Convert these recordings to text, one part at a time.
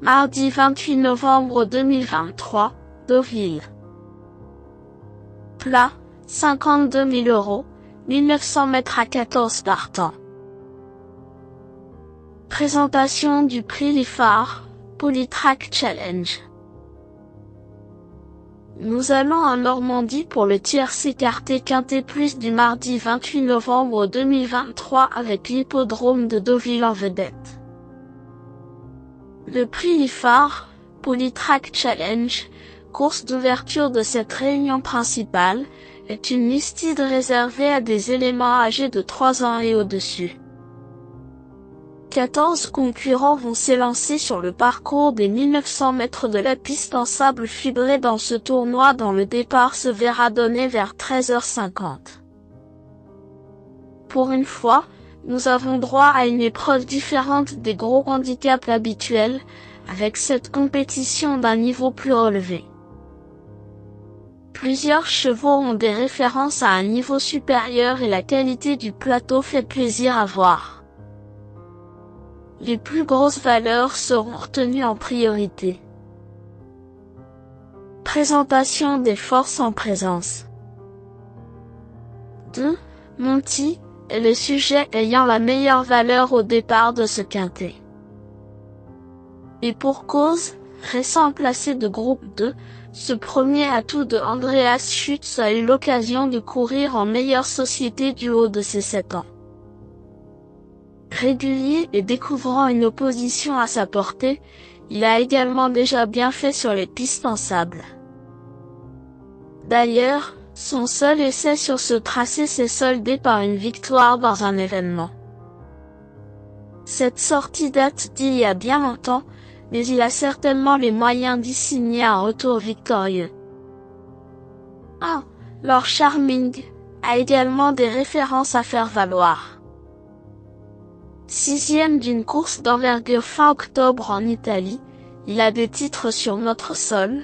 Mardi 28 novembre 2023, Deauville. Plat, 52 000 €, 1900 mètres à 14 partants. Présentation du prix Liffard, Polytrack Challenge. Nous allons en Normandie pour le tiercé écarté quintet plus du mardi 28 novembre 2023 avec l'hippodrome de Deauville en vedette. Le prix Liffard, Polytrack Challenge, course d'ouverture de cette réunion principale, est une listide réservée à des éléments âgés de 3 ans et au-dessus. 14 concurrents vont s'élancer sur le parcours des 1900 mètres de la piste en sable fibré dans ce tournoi dont le départ se verra donner vers 13h50. Pour une fois, nous avons droit à une épreuve différente des gros handicaps habituels, avec cette compétition d'un niveau plus relevé. Plusieurs chevaux ont des références à un niveau supérieur et la qualité du plateau fait plaisir à voir. Les plus grosses valeurs seront retenues en priorité. Présentation des forces en présence. 2. Monty est le sujet ayant la meilleure valeur au départ de ce quintet. Et pour cause, récent placé de groupe 2, ce premier atout de Andreas Schütz a eu l'occasion de courir en meilleure société du haut de ses 7 ans. Régulier et découvrant une opposition à sa portée, il a également déjà bien fait sur les pistes en sable. D'ailleurs, son seul essai sur ce tracé s'est soldé par une victoire dans un événement. Cette sortie date d'il y a bien longtemps, mais il a certainement les moyens d'y signer un retour victorieux. 1. Lord Charming a également des références à faire valoir. 6e d'une course d'envergure fin octobre en Italie, il a des titres sur notre sol.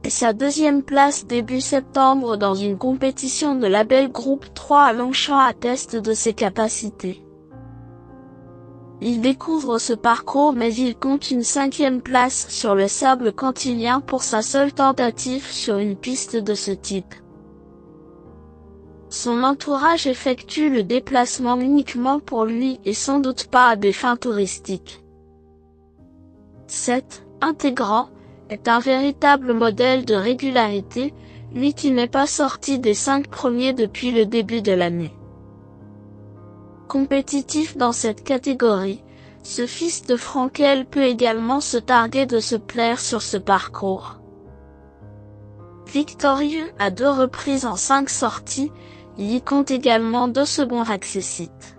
Et sa 2e place début septembre dans une compétition de label groupe 3 à Longchamp atteste de ses capacités. Il découvre ce parcours mais il compte une 5e place sur le sable cantilien pour sa seule tentative sur une piste de ce type. Son entourage effectue le déplacement uniquement pour lui et sans doute pas à des fins touristiques. 7. Intégrant est un véritable modèle de régularité, lui qui n'est pas sorti des 5 premiers depuis le début de l'année. Compétitif dans cette catégorie, ce fils de Frankel peut également se targuer de se plaire sur ce parcours. Victorieux à 2 reprises en 5 sorties, il y compte également 2 seconds accessites.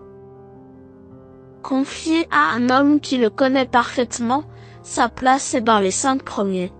Confié à un homme qui le connaît parfaitement, sa place est dans les 5 premiers.